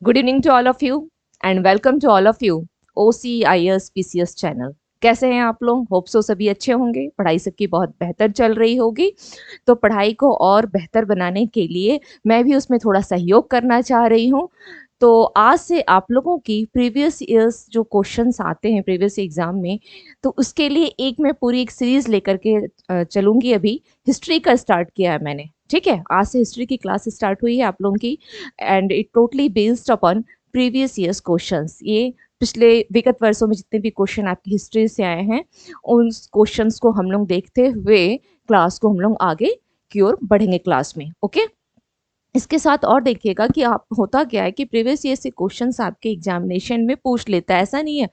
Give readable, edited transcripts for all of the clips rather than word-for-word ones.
Good evening to all of you and welcome to all of you OCIS PCS channel. कैसे हैं आप लोग? Hope so सभी अच्छे होंगे। पढ़ाई सबकी बहुत बेहतर चल रही होगी। तो पढ़ाई को और बेहतर बनाने के लिए मैं भी उसमें थोड़ा सहयोग करना चाह रही हूँ। तो आज से आप लोगों की प्रीवियस ईयर्स जो क्वेश्चंस आते हैं प्रीवियस एग्जाम में, तो उसके लिए मैं पूरी एक सीरीज लेकर के चलूंगी। अभी हिस्ट्री का स्टार्ट किया है मैंने, ठीक है। आज से हिस्ट्री की क्लास स्टार्ट हुई है आप लोगों की, and it totally based upon previous years questions. ये पिछले विगत वर्षों में जितने भी क्वेश्चन आपकी हिस्ट्री से आए हैं, उन क्वेश्चंस को हम लोग देखते हुए क्लास को हम लोग आगे की ओर बढ़ेंगे क्लास में। ओके, इसके साथ और देखिएगा कि आप होता क्या है कि प्रीवियस ईयर से क्वेश्चंस आपके एग्जामिनेशन में पूछ लेता है। ऐसा नहीं है,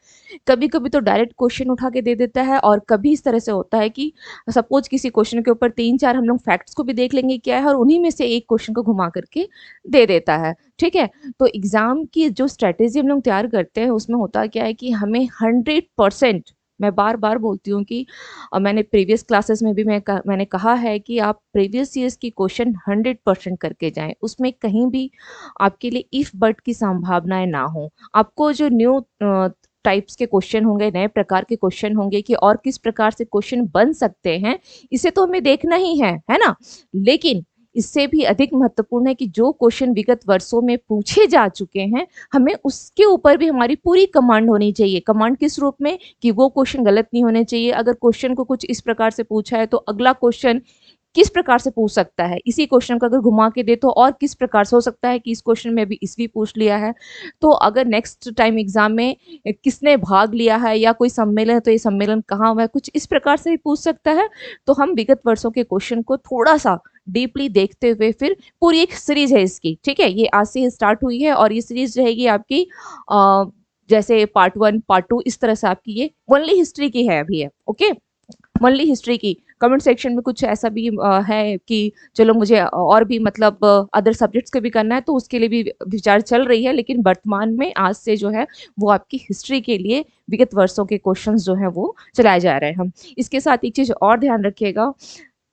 कभी कभी तो डायरेक्ट क्वेश्चन उठा के दे देता है, और कभी इस तरह से होता है कि सपोज किसी क्वेश्चन के ऊपर तीन चार हम लोग फैक्ट्स को भी देख लेंगे क्या है, और उन्हीं में से एक क्वेश्चन को घुमा करके दे देता है, ठीक है। तो एग्जाम की जो स्ट्रेटेजी हम लोग तैयार करते हैं उसमें होता क्या है कि हमें 100%, मैं बार बार बोलती हूँ कि मैंने प्रीवियस क्लासेस में भी मैंने कहा है कि आप प्रीवियस ईयर्स की क्वेश्चन 100% करके जाएं। उसमें कहीं भी आपके लिए इफ बट की संभावनाएं ना हो। आपको जो न्यू टाइप्स के क्वेश्चन होंगे, नए प्रकार के क्वेश्चन होंगे कि और किस प्रकार से क्वेश्चन बन सकते हैं, इसे तो हमें देखना ही है ना। लेकिन इससे भी अधिक महत्वपूर्ण है कि जो क्वेश्चन विगत वर्षों में पूछे जा चुके हैं, हमें उसके ऊपर भी हमारी पूरी कमांड होनी चाहिए। कमांड किस रूप में? कि वो क्वेश्चन गलत नहीं होने चाहिए। अगर क्वेश्चन को कुछ इस प्रकार से पूछा है तो अगला क्वेश्चन किस प्रकार से पूछ सकता है, इसी क्वेश्चन को अगर घुमा के दे तो और किस प्रकार से हो सकता है कि इस क्वेश्चन में भी इसवी पूछ लिया है, तो अगर नेक्स्ट टाइम एग्जाम में किसने भाग लिया है या कोई सम्मेलन है तो ये सम्मेलन कहाँ हुआ है, कुछ इस प्रकार से भी पूछ सकता है। तो हम विगत वर्षों के क्वेश्चन को थोड़ा सा डीपली देखते हुए फिर पूरी एक सीरीज है इसकी, ठीक है। ये आज से स्टार्ट हुई है और ये सीरीज रहेगी आपकी जैसे पार्ट 1 पार्ट 2 इस तरह से आपकी ये ओनली हिस्ट्री की है अभी है। ओके, ओनली हिस्ट्री की। कमेंट सेक्शन में कुछ ऐसा भी है कि चलो मुझे और भी मतलब अदर सब्जेक्ट्स के भी करना है, तो उसके लिए भी विचार चल रही है। लेकिन वर्तमान में आज से जो है वो आपकी हिस्ट्री के लिए विगत वर्षों के क्वेश्चंस जो है वो चलाए जा रहे हैं हम। इसके साथ एक चीज और ध्यान रखिएगा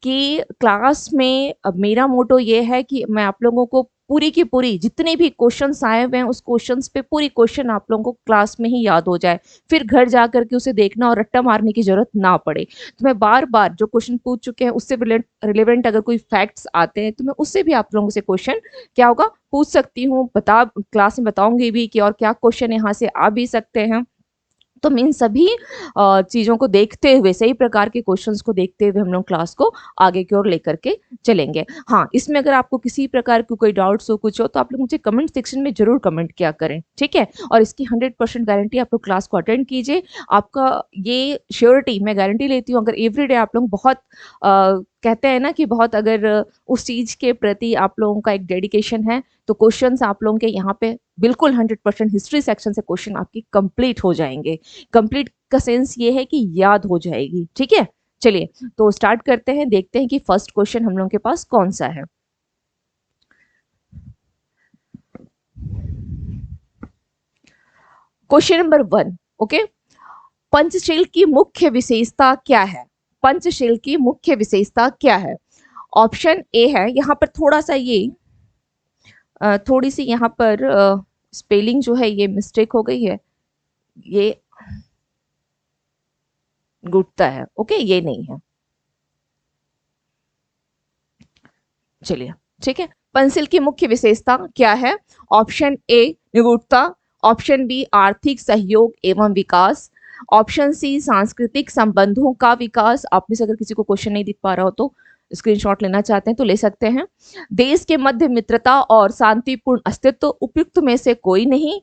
कि क्लास में अब मेरा मोटो ये है कि मैं आप लोगों को पूरी की पूरी जितने भी क्वेश्चंस आए हुए हैं उस क्वेश्चंस पे पूरी क्वेश्चन आप लोगों को क्लास में ही याद हो जाए, फिर घर जा करके उसे देखना और रट्टा मारने की जरूरत ना पड़े। तो मैं बार बार जो क्वेश्चन पूछ चुके हैं उससे रिलेवेंट अगर कोई फैक्ट्स आते हैं तो मैं उससे भी आप लोगों से क्वेश्चन क्या होगा पूछ सकती हूँ, बता क्लास में बताऊंगी भी कि और क्या क्वेश्चन यहाँ से आ भी सकते हैं। तो इन सभी चीज़ों को देखते हुए, सही प्रकार के क्वेश्चंस को देखते हुए हम लोग क्लास को आगे की ओर लेकर के चलेंगे। हाँ, इसमें अगर आपको किसी प्रकार की कोई डाउट्स हो कुछ हो तो आप लोग मुझे कमेंट सेक्शन में जरूर कमेंट किया करें, ठीक है। और इसकी 100% गारंटी आप लोग क्लास को अटेंड कीजिए। आपका ये श्योरिटी मैं गारंटी लेती हूँ, अगर एवरीडे आप लोग बहुत कहते हैं ना कि बहुत अगर उस चीज़ के प्रति आप लोगों का एक डेडिकेशन है, तो क्वेश्चंस आप लोगों के यहाँ पे बिल्कुल 100% हिस्ट्री सेक्शन से क्वेश्चन आपकी कंप्लीट हो जाएंगे। कंप्लीट का सेंस ये है कि याद हो जाएगी, ठीक है। चलिए तो स्टार्ट करते हैं, देखते हैं कि फर्स्ट क्वेश्चन हम लोगों के पास कौन सा है। Question number 1। ओके, पंचशील की मुख्य विशेषता क्या है? पंचशील की मुख्य विशेषता क्या है? ऑप्शन ए है, यहाँ पर थोड़ा सा ये थोड़ी सी यहाँ पर स्पेलिंग जो है ये मिस्टेक हो गई है, ये गुटता है। ओके, ये नहीं है। चलिए, ठीक है। पेंसिल की मुख्य विशेषता क्या है? ऑप्शन ए निगूढ़ता, ऑप्शन बी आर्थिक सहयोग एवं विकास, ऑप्शन सी सांस्कृतिक संबंधों का विकास। आप में से अगर किसी को क्वेश्चन नहीं दिख पा रहा हो तो स्क्रीनशॉट लेना चाहते हैं तो ले सकते हैं। देश के मध्य मित्रता और शांतिपूर्ण अस्तित्व, उपयुक्त में से कोई नहीं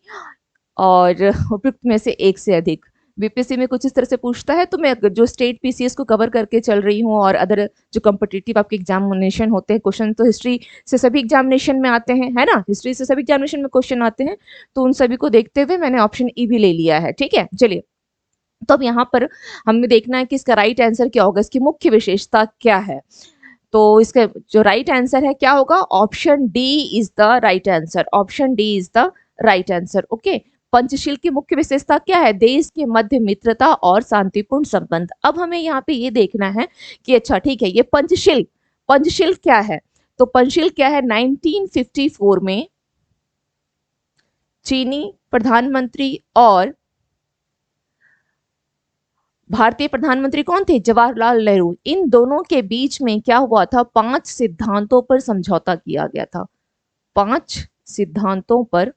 और उपयुक्त में से एक से अधिक। बीपीएससी में कुछ इस तरह से पूछता है, तो मैं जो स्टेट पीसीएस को कवर करके चल रही हूँ और अदर जो कॉम्पिटिटिव आपके एग्जामिनेशन होते हैं, क्वेश्चन तो हिस्ट्री से सभी एग्जामिनेशन में आते हैं, है ना। हिस्ट्री से सभी एग्जामिनेशन में क्वेश्चन आते हैं, तो उन सभी को देखते हुए मैंने ऑप्शन ई भी ले लिया है, ठीक है। चलिए, तो अब यहाँ पर हमें देखना है कि इसका राइट आंसर क्या होगा, इसकी मुख्य विशेषता क्या है। तो इसका जो राइट आंसर है क्या होगा? Option D is the right answer. Option D is the right answer. Okay, Panchsheel की मुख्य विशेषता क्या है? देश के मध्य मित्रता और शांतिपूर्ण संबंध। अब हमें यहाँ पे ये देखना है कि अच्छा ठीक है, ये पंचशील, पंचशील क्या है? तो पंचशील क्या है? 1954 में चीनी प्रधानमंत्री और भारतीय प्रधानमंत्री कौन थे? जवाहरलाल नेहरू। इन दोनों के बीच में क्या हुआ था? 5 सिद्धांतों पर समझौता किया गया था। 5 सिद्धांतों पर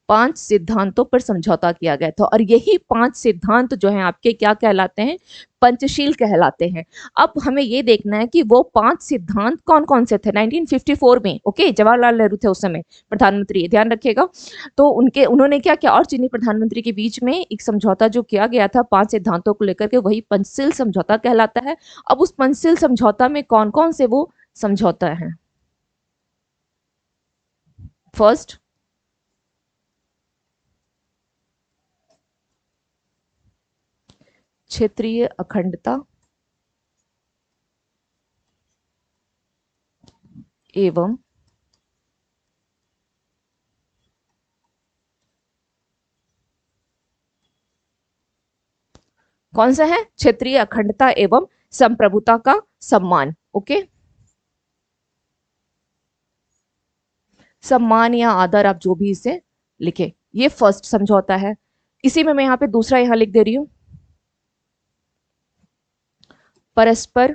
5 सिद्धांतों पर समझौता किया गया था और यही 5 सिद्धांत जो हैं आपके क्या कहलाते हैं? पंचशील कहलाते हैं। अब हमें ये देखना है कि वो 5 सिद्धांत कौन कौन से थे 1954 में। ओके, जवाहरलाल नेहरू थे उस समय प्रधानमंत्री, ध्यान रखिएगा। तो उन्होंने क्या किया, और चीनी प्रधानमंत्री के बीच में एक समझौता जो किया गया था 5 सिद्धांतों को लेकर के, वही पंचशील समझौता कहलाता है। अब उस पंचशील समझौता में कौन कौन से वो समझौता है? फर्स्ट, क्षेत्रीय अखंडता एवं कौन सा है? क्षेत्रीय अखंडता एवं संप्रभुता का सम्मान। ओके, सम्मान या आदर, आप जो भी इसे लिखे, ये फर्स्ट समझौता है। इसी में मैं यहाँ पे दूसरा यहाँ लिख दे रही हूं, परस्पर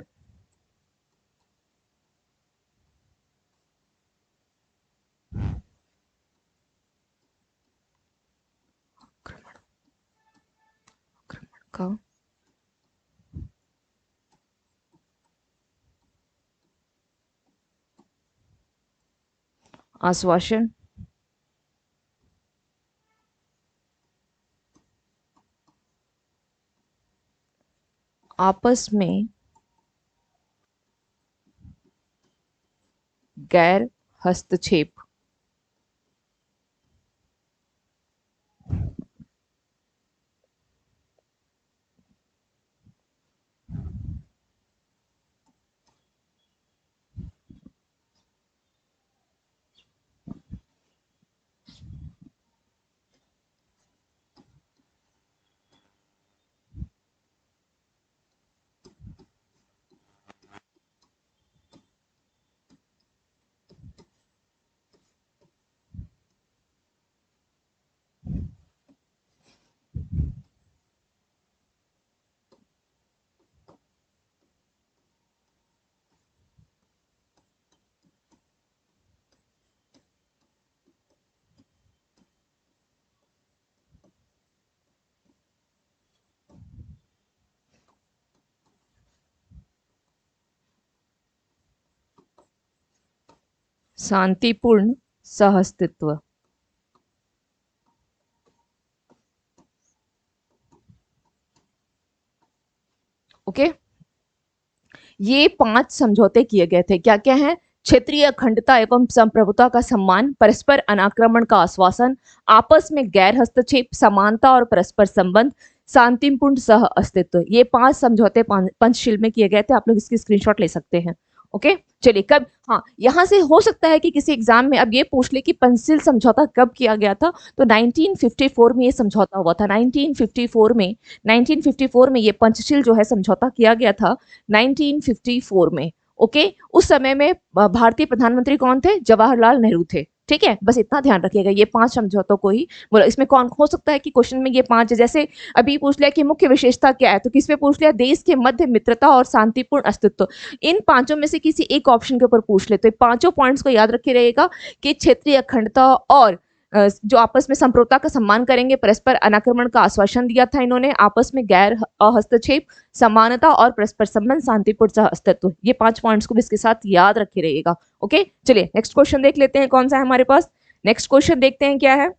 का आश्वासन आपस में गैर हस्तक्षेप शांतिपूर्ण सहअस्तित्व। ओके, ये 5 समझौते किए गए थे। क्या क्या है? क्षेत्रीय अखंडता एवं संप्रभुता का सम्मान, परस्पर अनाक्रमण का आश्वासन, आपस में गैर हस्तक्षेप, समानता और परस्पर संबंध, शांतिपूर्ण सह अस्तित्व। ये 5 समझौते पंचशील में किए गए थे। आप लोग इसकी स्क्रीनशॉट ले सकते हैं। ओके, चलिए, कब, हाँ, यहां से हो सकता है कि किसी एग्जाम में अब ये पूछ ले कि पंचशील समझौता कब किया गया था, तो 1954 में ये समझौता हुआ था। 1954 में ये पंचशील जो है समझौता किया गया था 1954 में। ओके, उस समय में भारतीय प्रधानमंत्री कौन थे? जवाहरलाल नेहरू थे। ठीक है, बस इतना ध्यान रखिएगा, ये 5 समझौतों को ही बोला। इसमें कौन हो सकता है कि क्वेश्चन में ये 5, जैसे अभी पूछ लिया कि मुख्य विशेषता क्या है, तो किस पे पूछ लिया? देश के मध्य मित्रता और शांतिपूर्ण अस्तित्व। इन 5 में से किसी एक ऑप्शन के ऊपर पूछ ले, तो 5 पॉइंट्स को याद रखे रहेगा कि क्षेत्रीय अखंडता और जो आपस में संप्रभुता का सम्मान करेंगे, परस्पर अनाक्रमण का आश्वासन दिया था इन्होंने, आपस में गैर हस्तक्षेप, समानता और परस्पर संबंध, शांतिपूर्ण सह अस्तित्व। ये 5 पॉइंट्स को भी इसके साथ याद रखे रहिएगा। ओके, चलिए नेक्स्ट क्वेश्चन देख लेते हैं कौन सा है हमारे पास। नेक्स्ट क्वेश्चन देखते हैं क्या है।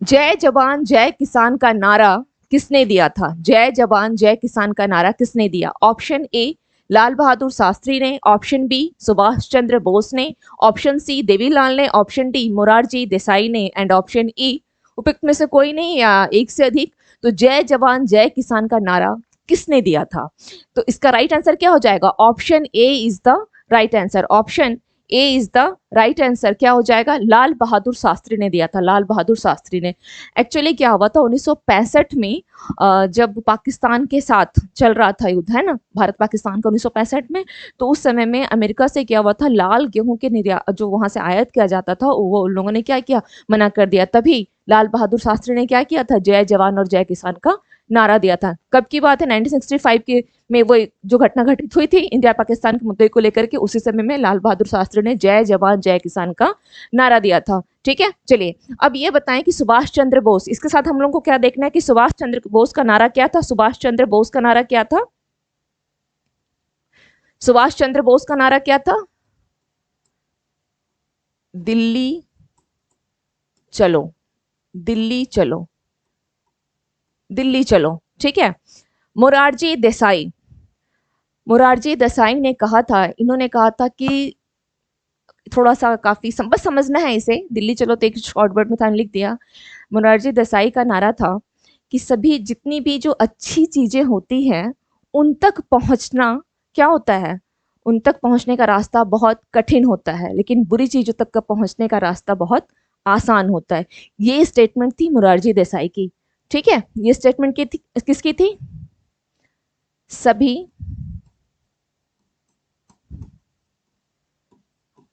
जय जवान जय किसान का नारा किसने दिया था? जय जवान जय किसान का नारा किसने दिया? ऑप्शन ए लाल बहादुर शास्त्री ने, ऑप्शन बी सुभाष चंद्र बोस ने, ऑप्शन सी देवीलाल ने, ऑप्शन डी मोरारजी देसाई ने, एंड ऑप्शन ई उपयुक्त में से कोई नहीं या एक से अधिक। तो जय जवान जय किसान का नारा किसने दिया था? तो इसका राइट आंसर क्या हो जाएगा? Option A is the right answer. Option A is the right answer. क्या हो जाएगा? लाल बहादुर शास्त्री ने दिया था, लाल बहादुर शास्त्री ने। एक्चुअली क्या हुआ था 1965 में, जब पाकिस्तान के साथ चल रहा था युद्ध, है ना, भारत पाकिस्तान का 1965 में, तो उस समय में अमेरिका से क्या हुआ था, लाल गेहूं के निर्यात जो वहां से आयात किया जाता था वो उन लोगों ने क्या किया, मना कर दिया। तभी लाल बहादुर शास्त्री ने क्या किया था, जय जवान और जय किसान का नारा दिया था। कब की बात है? 1965 के में वो जो घटना घटित हुई थी इंडिया पाकिस्तान के मुद्दे को लेकर के, उसी समय में लाल बहादुर शास्त्री ने जय जवान जय किसान का नारा दिया था। ठीक है, चलिए अब ये बताएं कि सुभाष चंद्र बोस, इसके साथ हम लोगों को क्या देखना है कि सुभाष चंद्र बोस का नारा क्या था? सुभाष चंद्र बोस का नारा क्या था? सुभाष चंद्र बोस का नारा क्या था? दिल्ली चलो, दिल्ली चलो, दिल्ली चलो। ठीक है। मोरारजी देसाई, मोरारजी देसाई ने कहा था, इन्होंने कहा था कि थोड़ा सा काफी बस समझना है इसे, दिल्ली चलो तो एक शॉर्ट वर्ड में था लिख दिया। मोरारजी देसाई का नारा था कि सभी जितनी भी जो अच्छी चीजें होती हैं उन तक पहुंचना क्या होता है, उन तक पहुंचने का रास्ता बहुत कठिन होता है, लेकिन बुरी चीजों तक का पहुंचने का रास्ता बहुत आसान होता है। ये स्टेटमेंट थी मोरारजी देसाई की। ठीक है, ये स्टेटमेंट की थी, किसकी थी? सभी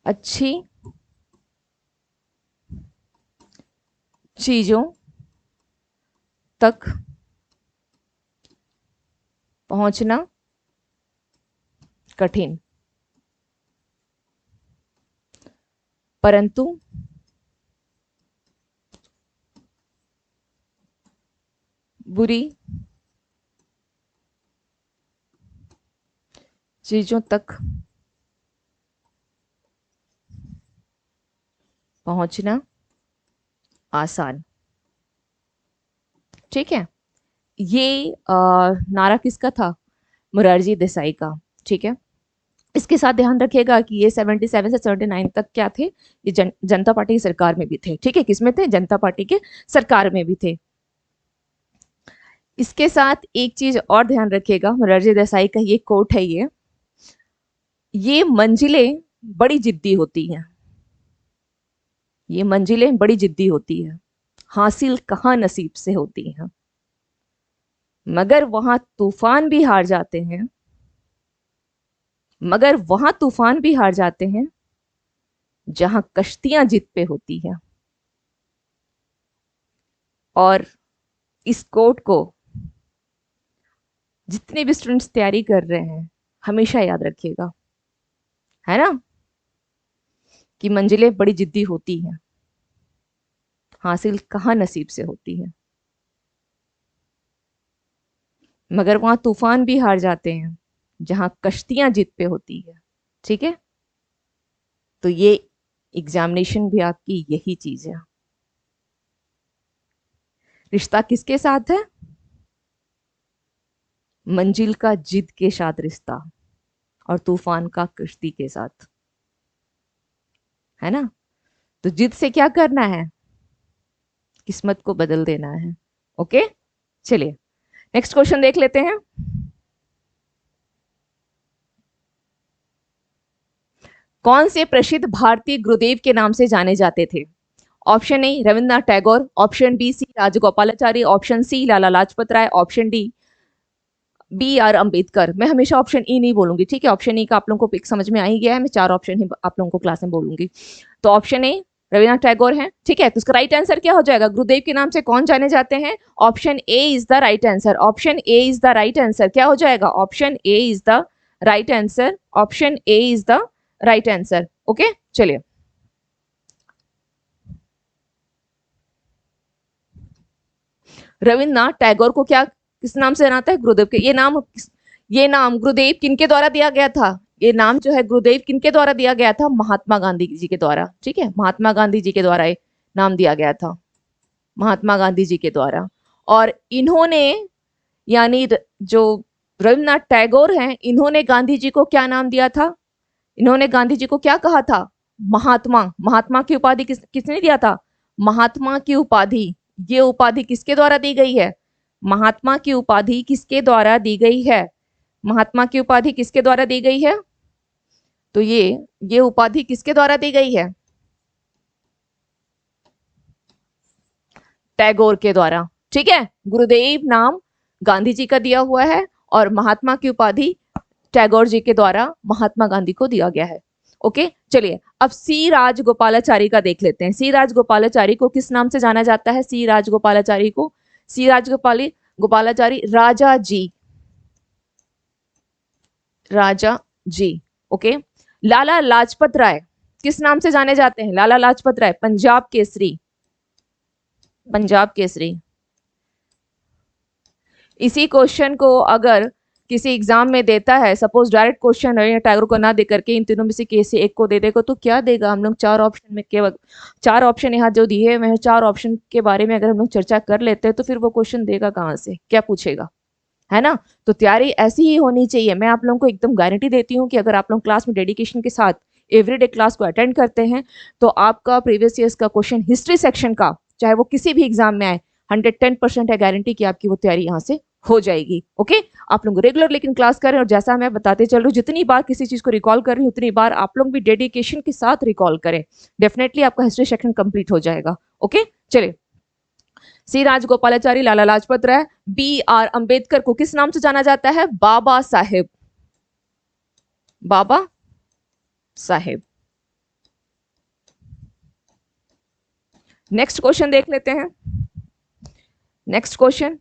अच्छी चीजों तक पहुंचना कठिन, परंतु बुरी चीजों तक पहुंचना आसान। ठीक है, ये नारा किसका था? मोरारजी देसाई का। ठीक है, इसके साथ ध्यान रखिएगा कि ये 77 से 79 तक क्या थे, ये जनता पार्टी की सरकार में भी थे। ठीक है, किसमें थे? जनता पार्टी के सरकार में भी थे। इसके साथ एक चीज और ध्यान रखिएगा, मोरारजी देसाई का ये कोट है, ये मंजिलें बड़ी जिद्दी होती हैं, ये मंजिलें बड़ी जिद्दी होती है, हासिल कहाँ नसीब से होती हैं, मगर वहां तूफान भी हार जाते हैं, मगर वहां तूफान भी हार जाते हैं जहां कश्तियां जिद पे होती हैं। और इस कोट को जितने भी स्टूडेंट्स तैयारी कर रहे हैं हमेशा याद रखिएगा, है ना, कि मंजिलें बड़ी जिद्दी होती हैं, हासिल कहाँ नसीब से होती है, मगर वहां तूफान भी हार जाते हैं जहां कश्तियां जिद पे होती है। ठीक है, तो ये एग्जामिनेशन भी आपकी यही चीज है। रिश्ता किसके साथ है? मंजिल का जिद के साथ रिश्ता, और तूफान का कश्ती के साथ, है ना। तो जिद से क्या करना है? किस्मत को बदल देना है। ओके, चलिए नेक्स्ट क्वेश्चन देख लेते हैं। कौन से प्रसिद्ध भारतीय गुरुदेव के नाम से जाने जाते थे? Option A Rabindranath Tagore, option B C Rajagopalachari, option C Lala Lajpat Rai, option D B R Ambedkar. मैं हमेशा ऑप्शन ई नहीं बोलूंगी, ठीक है, ऑप्शन ई का आप लोगों को पिक समझ में आ ही गया है, मैं चार ऑप्शन ही आप लोगों को क्लास में बोलूंगी। तो ऑप्शन ए रविन्द्रनाथ टैगोर है। ठीक है, तो इसका राइट आंसर क्या हो जाएगा? गुरुदेव के नाम से कौन जाने जाते हैं? Option A is the right answer, option A is the right answer. क्या हो जाएगा? Option A is the right answer, option A is the right answer. Okay, चलिए रविन्द्रनाथ टैगोर को क्या किस नाम से जाना था है? गुरुदेव के। ये नाम गुरुदेव किनके द्वारा दिया गया था? ये नाम जो है गुरुदेव किनके द्वारा दिया गया था? महात्मा गांधी जी के द्वारा। ठीक है, महात्मा गांधी जी के द्वारा ये नाम दिया गया था, महात्मा गांधी जी के द्वारा। और इन्होंने यानी जो रविन्द्रनाथ टैगोर हैं, इन्होंने गांधी जी को क्या नाम दिया था? इन्होंने गांधी जी को क्या कहा था? महात्मा। महात्मा की उपाधि किसने दिया था? महात्मा की उपाधि। ये उपाधि किसके द्वारा दी गई है? महात्मा की उपाधि किसके द्वारा दी गई है? महात्मा की उपाधि किसके द्वारा दी गई है? तो ये उपाधि किसके द्वारा दी गई है? टैगोर के द्वारा। ठीक है, गुरुदेव नाम गांधी जी का दिया हुआ है और महात्मा की उपाधि टैगोर जी के द्वारा महात्मा गांधी को दिया गया है। ओके, चलिए अब सी राजगोपालाचारी का देख लेते हैं। सी राजगोपालाचारी को किस नाम से जाना जाता है? सी राजगोपालाचारी को, सी गोपालाचारी राजा जी, राजा जी। ओके, लाला लाजपत राय किस नाम से जाने जाते हैं? लाला लाजपत राय पंजाब केसरी, पंजाब केसरी। इसी क्वेश्चन को अगर किसी एग्जाम में देता है, सपोज डायरेक्ट क्वेश्चन है, टैगोर को ना दे करके इन तीनों में से किसी एक को दे देगा, तो क्या देगा? हम लोग चार ऑप्शन में केवल चार ऑप्शन यहाँ जो दिए हुए हैं, चार ऑप्शन के बारे में अगर हम लोग चर्चा कर लेते हैं तो फिर वो क्वेश्चन देगा कहाँ से, क्या पूछेगा, है ना? तो तैयारी ऐसी ही होनी चाहिए। मैं आप लोगों को एकदम गारंटी देती हूँ कि अगर आप लोग क्लास में डेडिकेशन के साथ एवरीडे क्लास को अटेंड करते हैं तो आपका प्रीवियस ईयर्स का क्वेश्चन हिस्ट्री सेक्शन का, चाहे वो किसी भी एग्जाम में आए, 110% है गारंटी कि आपकी वो तैयारी यहाँ से हो जाएगी। ओके, आप लोग रेगुलर लेकिन क्लास करें और जैसा मैं बताते चल रही हूँ, जितनी बार किसी चीज को रिकॉल कर रही हूँ उतनी बार आप लोग भी डेडिकेशन के साथ रिकॉल करें, डेफिनेटली आपका हिस्ट्री सेक्शन कंप्लीट हो जाएगा। ओके, चलिए, सी राजगोपालाचारी, लाला लाजपत राय, बी आर अंबेडकर को किस नाम से जाना जाता है? बाबा साहेब, बाबा साहेब। नेक्स्ट क्वेश्चन देख लेते हैं। नेक्स्ट क्वेश्चन,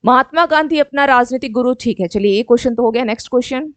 महात्मा गांधी अपना राजनीतिक गुरु, ठीक है, चलिए ये क्वेश्चन तो हो गया। Next question,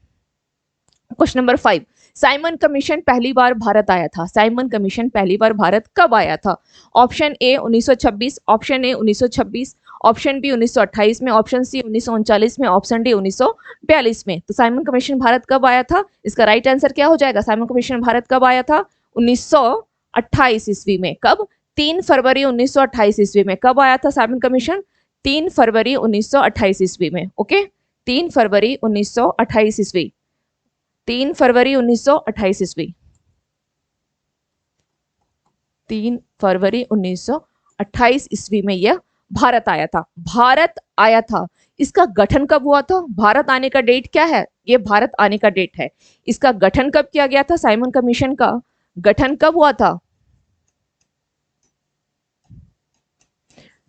question number 5, Simon commission पहली बार भारत आया था? साइमन कमीशन पहली बार भारत कब आया था? Option A 1926, option A 1926, option B 1928 में, ऑप्शन सी 1939 में, ऑप्शन डी 1942 में। तो साइमन कमीशन भारत कब आया था? इसका राइट आंसर क्या हो जाएगा? साइमन कमीशन भारत कब आया था? 1928 ईस्वी में। कब? 3 फरवरी 1928 ईस्वी में। कब आया था साइमन कमीशन? 3 फरवरी 1928 ईस्वी में। ओके, 3 फरवरी 1928 ईस्वी, 3 फरवरी 1928 ईस्वी, 3 फरवरी 1928 ईस्वी में यह भारत आया था। भारत आया था। इसका गठन कब हुआ था? भारत आने का डेट क्या है? ये भारत आने का डेट है। इसका गठन कब किया गया था? साइमन कमीशन का गठन कब हुआ था?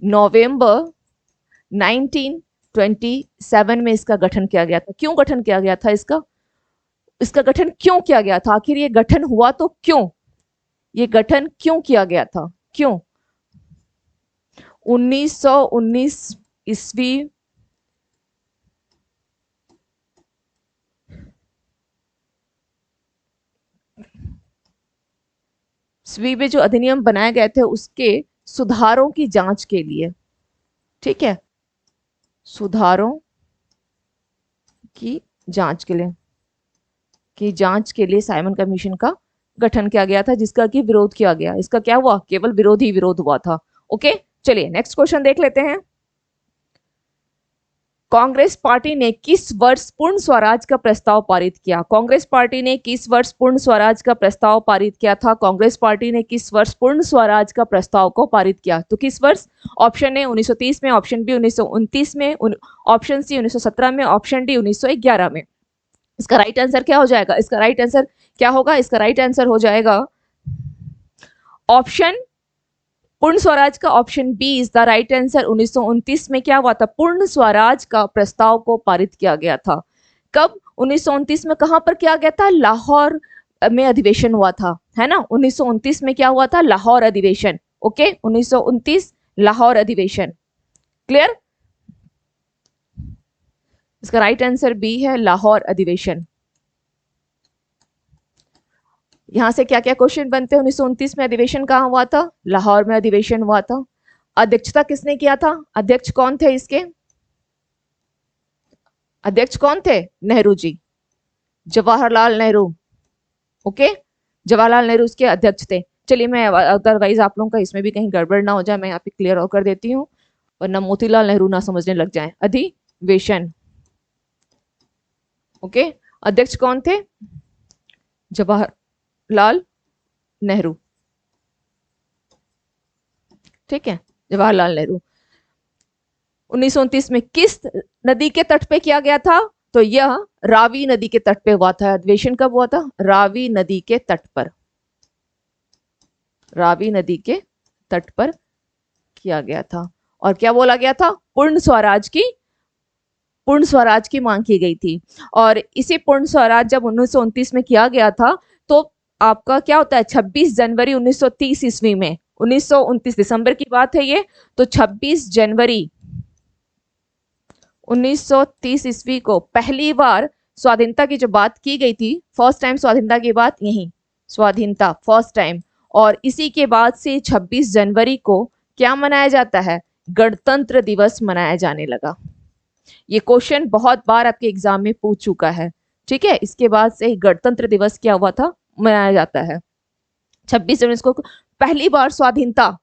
नवंबर 1927 में इसका गठन किया गया था। क्यों गठन किया गया था इसका? इसका गठन क्यों किया गया था? आखिर ये गठन हुआ तो क्यों? ये गठन क्यों किया गया था? क्यों? 1919 ईस्वी ईस्वी में जो अधिनियम बनाए गए थे उसके सुधारों की जांच के लिए। ठीक है, सुधारों की जांच के लिए, साइमन कमीशन का गठन किया गया था, जिसका कि विरोध किया गया। इसका क्या हुआ? केवल विरोध ही विरोध हुआ था। ओके, चलिए नेक्स्ट क्वेश्चन देख लेते हैं। कांग्रेस पार्टी ने किस वर्ष पूर्ण स्वराज का प्रस्ताव पारित किया? कांग्रेस पार्टी ने किस वर्ष पूर्ण स्वराज का प्रस्ताव पारित किया था? कांग्रेस पार्टी ने किस वर्ष पूर्ण स्वराज का प्रस्ताव को पारित किया? तो किस वर्ष? ऑप्शन ए 1930 में, ऑप्शन बी 1929 में, ऑप्शन सी 1917 में, ऑप्शन डी 1911 में। इसका राइट आंसर क्या हो जाएगा? इसका राइट आंसर क्या होगा? इसका राइट आंसर हो जाएगा ऑप्शन पूर्ण स्वराज का, option B is the right answer. 1929 में क्या हुआ था? पूर्ण स्वराज का प्रस्ताव को पारित किया गया था। कब? 1929 में। कहां पर किया गया था? लाहौर में अधिवेशन हुआ था, है ना? 1929 में क्या हुआ था? लाहौर अधिवेशन। ओके, 1929 लाहौर अधिवेशन। क्लियर? इसका राइट आंसर बी है, लाहौर अधिवेशन। यहां से क्या क्या क्वेश्चन बनते हैं? 1929 में अधिवेशन कहां हुआ था? लाहौर में अधिवेशन हुआ था। अध्यक्षता किसने किया था? अध्यक्ष कौन थे इसके? अध्यक्ष कौन थे? नेहरू जी, जवाहरलाल नेहरू। ओके, जवाहरलाल नेहरू इसके अध्यक्ष थे। चलिए, मैं अदरवाइज आप लोगों का इसमें भी कहीं गड़बड़ ना हो जाए, मैं यहाँ पे क्लियर और कर देती हूँ, वरना मोतीलाल नेहरू ना समझने लग जाए। अधिवेशन। ओके, अध्यक्ष कौन थे? जवाहरलाल नेहरू। ठीक है, जवाहरलाल नेहरू। 1929 में किस नदी के तट पे किया गया था? तो यह रावी नदी के तट पे हुआ था। अधिवेशन कब हुआ था? रावी नदी के तट पर, रावी नदी के तट पर किया गया था। और क्या बोला गया था? पूर्ण स्वराज की मांग की गई थी। और इसी पूर्ण स्वराज जब 1929 में किया गया था, तो आपका क्या होता है, 26 जनवरी 1930 ईस्वी में, 1929 दिसंबर की बात है ये, तो 26 जनवरी 1930 ईस्वी को पहली बार स्वाधीनता की जो बात की गई थी, फर्स्ट टाइम स्वाधीनता की बात, यही स्वाधीनता फर्स्ट टाइम। और इसी के बाद से 26 जनवरी को क्या मनाया जाता है? गणतंत्र दिवस मनाया जाने लगा। ये क्वेश्चन बहुत बार आपके एग्जाम में पूछ चुका है, ठीक है। इसके बाद से गणतंत्र दिवस क्या हुआ था, मनाया जाता है 26 जनवरी को। पहली बार स्वाधीनता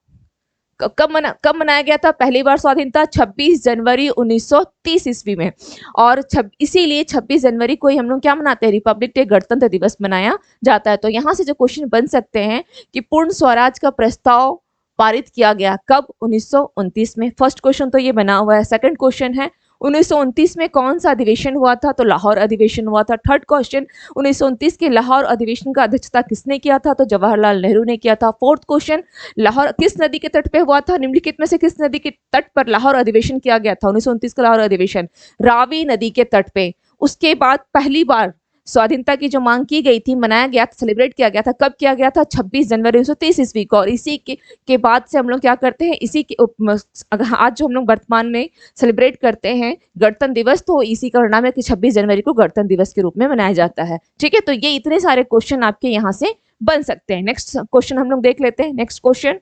कब मनाया गया था? पहली बार स्वाधीनता 26 जनवरी 1930 ईस्वी में। और इसीलिए 26 जनवरी को ही हम लोग क्या मनाते हैं? रिपब्लिक डे, गणतंत्र दिवस मनाया जाता है। तो यहाँ से जो क्वेश्चन बन सकते हैं कि पूर्ण स्वराज का प्रस्ताव पारित किया गया कब? 1929 में। फर्स्ट क्वेश्चन तो ये बना हुआ है। सेकंड क्वेश्चन है 1929 में कौन सा अधिवेशन हुआ था? तो लाहौर अधिवेशन हुआ था। थर्ड क्वेश्चन 1929 के लाहौर अधिवेशन का अध्यक्षता किसने किया था? तो जवाहरलाल नेहरू ने किया था। फोर्थ क्वेश्चन, लाहौर किस नदी के तट पे हुआ था? निम्नलिखित में से किस नदी के तट पर लाहौर अधिवेशन किया गया था? 1929 का लाहौर अधिवेशन रावी नदी के तट पे। उसके बाद पहली बार स्वाधीनता की जो मांग की गई थी, मनाया गया था, सेलिब्रेट किया गया था, कब किया गया था? 26 जनवरी 1930 ईस्वी को। और इसी के बाद से हम लोग क्या करते हैं, इसी के आज जो हम लोग वर्तमान में सेलिब्रेट करते हैं गणतंत्र दिवस, तो इसी का नाम है कि 26 जनवरी को गणतंत्र दिवस के रूप में मनाया जाता है, ठीक है। तो ये इतने सारे क्वेश्चन आपके यहाँ से बन सकते हैं। नेक्स्ट क्वेश्चन हम लोग देख लेते हैं। Next question,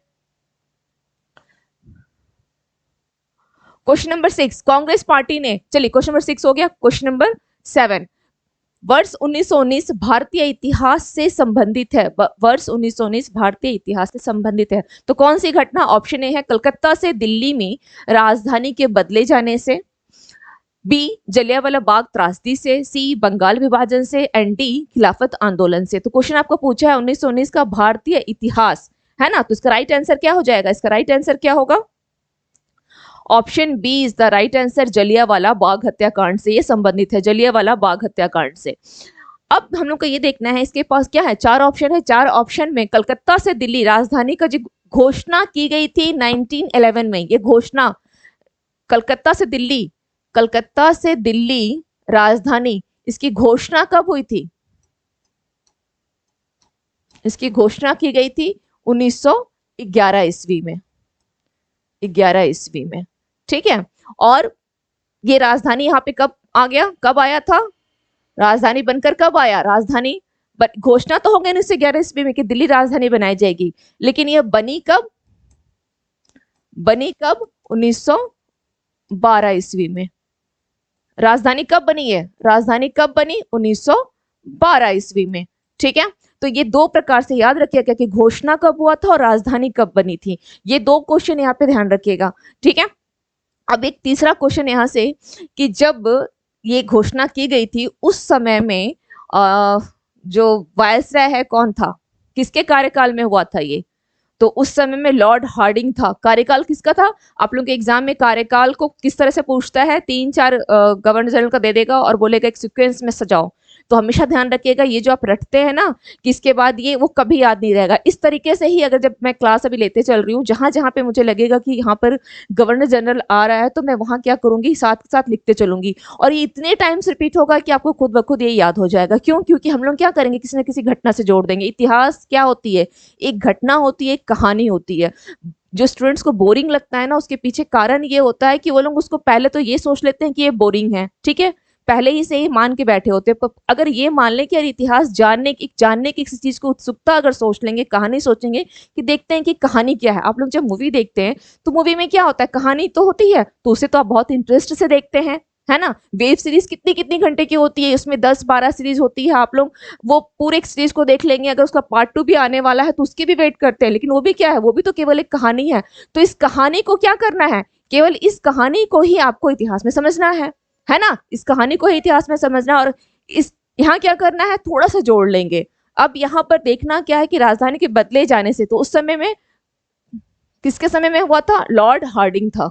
question number 6, Congress party ने, चलिए क्वेश्चन नंबर 6 हो गया। क्वेश्चन नंबर 7, वर्ष 1919 भारतीय इतिहास से संबंधित है। वर्ष 1919 भारतीय इतिहास से संबंधित है, तो कौन सी घटना? ऑप्शन ए है कलकत्ता से दिल्ली में राजधानी के बदले जाने से, बी जलियांवाला बाग त्रासदी से, सी बंगाल विभाजन से, एंड डी खिलाफत आंदोलन से। तो क्वेश्चन आपको पूछा है 1919 का भारतीय इतिहास, है ना, तो इसका राइट आंसर क्या हो जाएगा? इसका राइट आंसर क्या होगा? Option B is the right answer, Jallianwala Bagh हत्याकांड से ये संबंधित है, जलियांवाला बाग हत्याकांड से। अब हम लोग को ये देखना है, इसके पास क्या है, 4 ऑप्शन है। 4 ऑप्शन में कलकत्ता से दिल्ली राजधानी का जो घोषणा की गई थी 1911 में, ये घोषणा कलकत्ता से दिल्ली राजधानी, इसकी घोषणा कब हुई थी? इसकी घोषणा की गई थी 1911 ईस्वी में, 11 ईस्वी में, ठीक है। और ये राजधानी यहाँ पे कब आ गया, कब आया था? राजधानी बनकर कब आया? राजधानी घोषणा तो हो गई 1911 ईस्वी में कि दिल्ली राजधानी बनाई जाएगी, लेकिन ये बनी कब? 1912 ईस्वी में। राजधानी कब बनी है? राजधानी कब बनी? 1912 ईस्वी में, ठीक है। तो ये 2 प्रकार से याद रखिएगा कि घोषणा कब हुआ था और राजधानी कब बनी थी। ये 2 क्वेश्चन यहाँ पे ध्यान रखिएगा, ठीक है। अब एक तीसरा क्वेश्चन यहाँ से कि जब ये घोषणा की गई थी उस समय में जो वायसराय है कौन था? किसके कार्यकाल में हुआ था ये? तो उस समय में लॉर्ड हार्डिंग था। कार्यकाल किसका था? आप लोगों के एग्जाम में कार्यकाल को किस तरह से पूछता है, 3-4 गवर्नर जनरल का दे देगा और बोलेगा एक सीक्वेंस में सजाओ। तो हमेशा ध्यान रखिएगा, ये जो आप रटते हैं ना कि इसके बाद ये, वो कभी याद नहीं रहेगा। इस तरीके से ही अगर जब मैं क्लास अभी लेते चल रही हूँ, जहां जहां पे मुझे लगेगा कि यहाँ पर गवर्नर जनरल आ रहा है, तो मैं वहां क्या करूंगी, साथ साथ लिखते चलूंगी। और ये इतने टाइम से रिपीट होगा कि आपको खुद ब खुद ये याद हो जाएगा। क्यों? क्योंकि हम लोग क्या करेंगे, किसी न किसी घटना से जोड़ देंगे। इतिहास क्या होती है? एक घटना होती है, एक कहानी होती है। जो स्टूडेंट्स को बोरिंग लगता है ना, उसके पीछे कारण ये होता है कि वो लोग उसको पहले तो ये सोच लेते हैं कि ये बोरिंग है, ठीक है, पहले ही से ही मान के बैठे होते हैं। अगर ये मान लें कि यार इतिहास जानने की किसी चीज को उत्सुकता अगर सोच लेंगे, कहानी सोचेंगे कि देखते हैं कि कहानी क्या है। आप लोग जब मूवी देखते हैं तो मूवी में क्या होता है, कहानी तो होती है, तो उसे तो आप बहुत इंटरेस्ट से देखते हैं, है ना। वेब सीरीज कितनी कितनी घंटे की होती है, उसमें 10-12 सीरीज होती है। आप लोग वो पूरे एक सीरीज को देख लेंगे, अगर उसका पार्ट 2 भी आने वाला है तो उसकी भी वेट करते हैं, लेकिन वो भी क्या है, वो भी तो केवल एक कहानी है। तो इस कहानी को क्या करना है, केवल इस कहानी को ही आपको इतिहास में समझना है ना। इस कहानी को ही इतिहास में समझना, और इस यहाँ क्या करना है, थोड़ा सा जोड़ लेंगे। अब यहाँ पर देखना क्या है कि राजधानी के बदले जाने से, तो उस समय में किसके समय में हुआ था? लॉर्ड हार्डिंग था,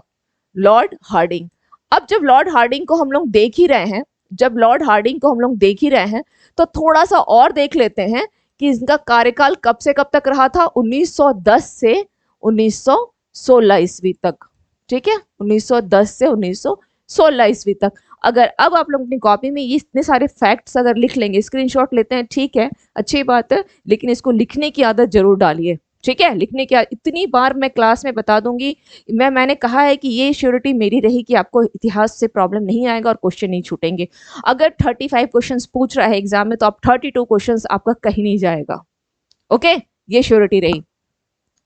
लॉर्ड हार्डिंग। अब जब लॉर्ड हार्डिंग को हम लोग देख ही रहे हैं, जब लॉर्ड हार्डिंग को हम लोग देख ही रहे हैं तो थोड़ा सा और देख लेते हैं कि इनका कार्यकाल कब से कब तक रहा था। 1910 से 1916 ईस्वी तक। ठीक है, 1910 से 1916 ईस्वी तक। अगर अब आप लोग अपनी कॉपी में ये इतने सारे फैक्ट्स अगर लिख लेंगे, स्क्रीनशॉट लेते हैं, ठीक है, अच्छी बात है, लेकिन इसको लिखने की आदत जरूर डालिए। ठीक है, लिखने की इतनी बार मैं क्लास में बता दूंगी। मैंने कहा है कि ये श्योरिटी मेरी रही कि आपको इतिहास से प्रॉब्लम नहीं आएगा और क्वेश्चन नहीं छूटेंगे। अगर 35 क्वेश्चंस पूछ रहा है एग्जाम में तो आप 32 क्वेश्चंस आपका कहीं नहीं जाएगा। ओके, ये श्योरिटी रही।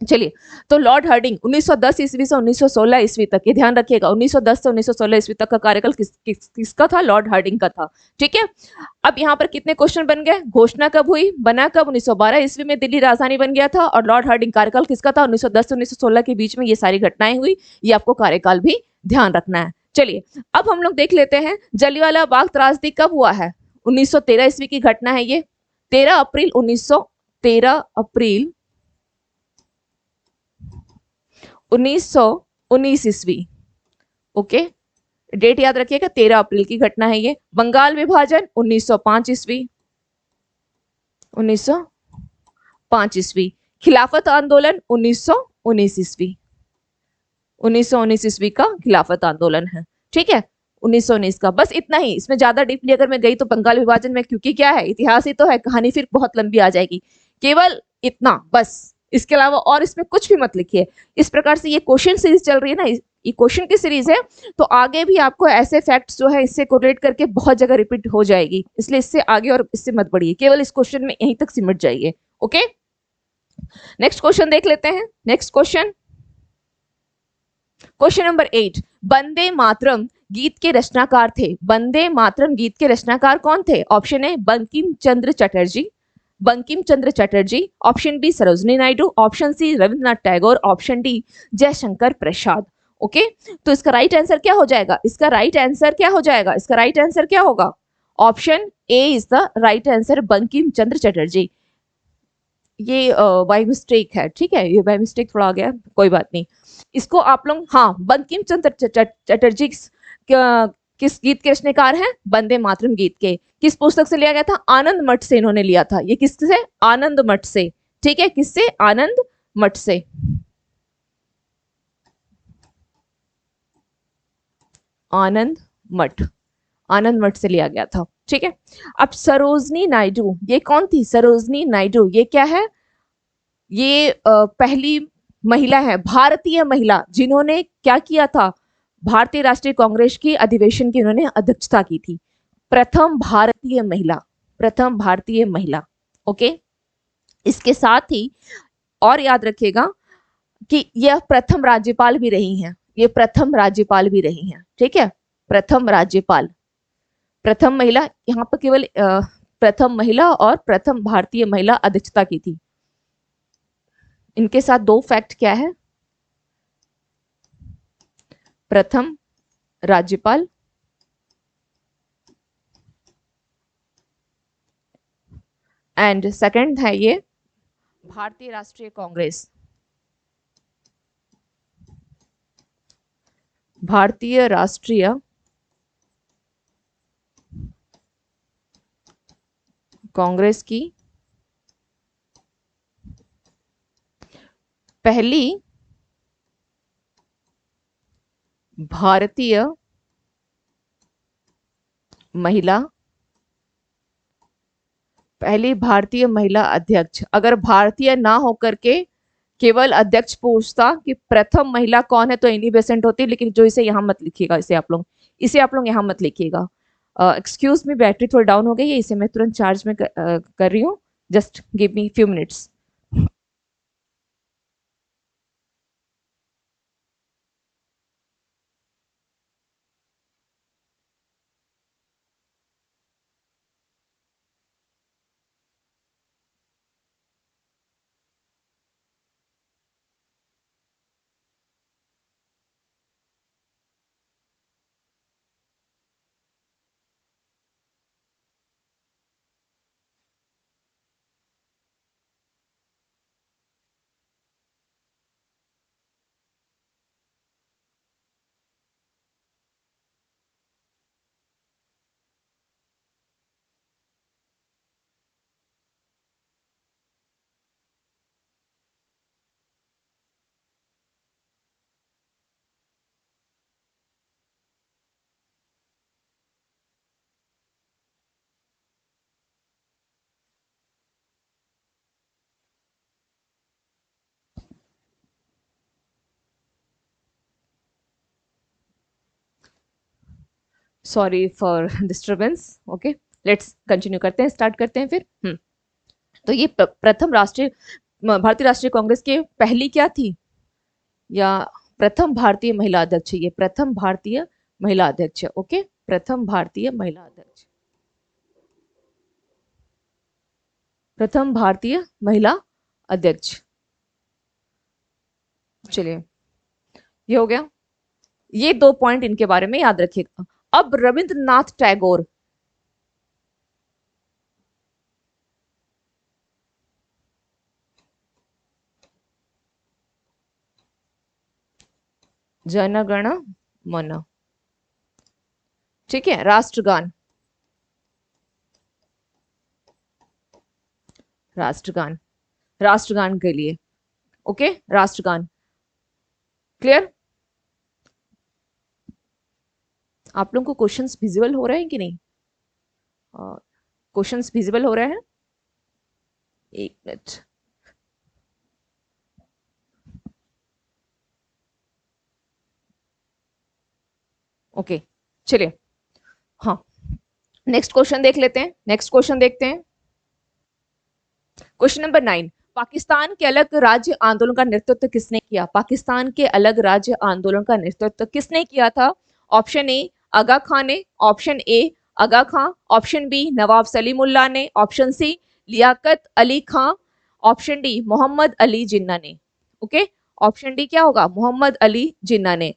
चलिए, तो लॉर्ड हार्डिंग 1910 ईस्वी से 1916 ईस्वी तक, ये ध्यान रखिएगा, 1910 से 1916 ईस्वी तक का कार्यकाल किसका था? लॉर्ड हार्डिंग का था। ठीक है, अब यहाँ पर कितने क्वेश्चन बन गए? घोषणा कब हुई, बना कब? 1912 ईस्वी में दिल्ली राजधानी बन गया था। और लॉर्ड हार्डिंग कार्यकाल किसका था? 1910 से 1916 के बीच में ये सारी घटनाएं हुई। ये आपको कार्यकाल भी ध्यान रखना है। चलिए, अब हम लोग देख लेते हैं जलियांवाला बाग त्रासदी कब हुआ है। 1913 ईस्वी की घटना है ये। 13 अप्रैल 1919 ईस्वी। ओके, डेट याद रखिएगा, 13 अप्रैल की घटना है ये। बंगाल विभाजन 1905 ईस्वी। 1905 ईस्वी। खिलाफत आंदोलन 1919 ईस्वी। 1919 ईस्वी का खिलाफत आंदोलन है। ठीक है, 1919 का, बस इतना ही। इसमें ज्यादा डीपली अगर मैं गई तो बंगाल विभाजन में, क्योंकि क्या है, इतिहास ही तो है, कहानी फिर बहुत लंबी आ जाएगी। केवल इतना बस, इसके अलावा और इसमें कुछ भी मत लिखिए। इस प्रकार से ये क्वेश्चन सीरीज चल रही है ना, ये क्वेश्चन की सीरीज है, तो आगे भी आपको ऐसे फैक्ट्स जो है इससे कोरिलेट करके बहुत जगह रिपीट हो जाएगी, इसलिए इससे आगे और इससे मत बढ़िए, केवल इस क्वेश्चन में यहीं तक सिमट जाइए। ओके, नेक्स्ट क्वेश्चन देख लेते हैं। Next question, question number 8। Vande Mataram गीत के रचनाकार थे। वंदे मातरम गीत के रचनाकार कौन थे? Option A Bankim Chandra Chatterjee, Bankim Chandra Chatterjee. Option B Sarojini Naidu. Option C Rabindranath Tagore. Option D Jaishankar Prasad. Okay, तो इसका राइट आंसर क्या हो जाएगा? इसका राइट आंसर क्या हो जाएगा? इसका राइट आंसर क्या होगा? Option A is the right answer, Bankim Chandra Chatterjee. ये बाय मिस्टेक है, ठीक है, ये बाय मिस्टेक थोड़ा आ गया, कोई बात नहीं। इसको आप लोग, हाँ, बंकिम चंद्र चटर्जी किस गीत के रचनाकार हैं? वंदे मातरम गीत के। किस पुस्तक से लिया गया था? आनंद मठ से इन्होंने लिया था। ये किससे? आनंद मठ से। ठीक है, किससे? आनंद मठ से। आनंद मठ, आनंद मठ से लिया गया था। ठीक है, अब सरोजनी नायडू, ये कौन थी? सरोजनी नायडू ये क्या है? ये पहली महिला है, भारतीय महिला, जिन्होंने क्या किया था? भारतीय राष्ट्रीय कांग्रेस की अधिवेशन की इन्होंने अध्यक्षता की थी। प्रथम भारतीय महिला, प्रथम भारतीय महिला। ओके, इसके साथ ही और याद रखिएगा कि यह प्रथम राज्यपाल भी रही हैं। ये प्रथम राज्यपाल भी रही हैं। ठीक है, प्रथम राज्यपाल, प्रथम महिला, यहाँ पर केवल प्रथम महिला और प्रथम भारतीय महिला अध्यक्षता की थी। इनके साथ दो फैक्ट क्या है? प्रथम राज्यपाल एंड सेकंड है ये भारतीय राष्ट्रीय कांग्रेस, भारतीय राष्ट्रीय कांग्रेस की पहली भारतीय महिला, पहली भारतीय महिला अध्यक्ष। अगर भारतीय ना होकर के केवल अध्यक्ष पूछता कि प्रथम महिला कौन है तो एनी बेसेंट होती, लेकिन जो इसे यहां मत लिखिएगा, इसे आप लोग यहां मत लिखिएगा। एक्सक्यूज मी, बैटरी थोड़ी डाउन हो गई है, इसे मैं तुरंत चार्ज में कर रही हूँ। Just give me few minutes. Sorry for disturbance. Okay, let's continue करते हैं, स्टार्ट करते हैं फिर। तो ये प्रथम राष्ट्रीय भारतीय राष्ट्रीय कांग्रेस के पहली क्या थी, या प्रथम भारतीय महिला अध्यक्ष, ये प्रथम भारतीय महिला अध्यक्ष। ओके, प्रथम भारतीय महिला अध्यक्ष, प्रथम भारतीय महिला अध्यक्ष। चलिए, ये हो गया। ये 2 पॉइंट इनके बारे में याद रखिएगा। अब रविंद्रनाथ टैगोर, जन गण मन, ठीक है, राष्ट्रगान, राष्ट्रगान, राष्ट्रगान के लिए। ओके, राष्ट्रगान क्लियर। आप लोगों को क्वेश्चंस विजिबल हो रहे हैं कि नहीं? क्वेश्चंस विजिबल हो रहे हैं? एक मिनट। ओके, चलिए, हाँ, नेक्स्ट क्वेश्चन देख लेते हैं। नेक्स्ट क्वेश्चन देखते हैं। क्वेश्चन नंबर 9, पाकिस्तान के अलग राज्य आंदोलन का नेतृत्व किसने किया? पाकिस्तान के अलग राज्य आंदोलन का नेतृत्व किसने किया था? ऑप्शन ए आगा खान ने, option A Aga Khan, option B Nawab Salimullah ने, option C Liaquat Ali Khan, option D Mohammad Ali Jinnah ने। ओके, ऑप्शन डी क्या होगा? मोहम्मद अली जिन्ना ने।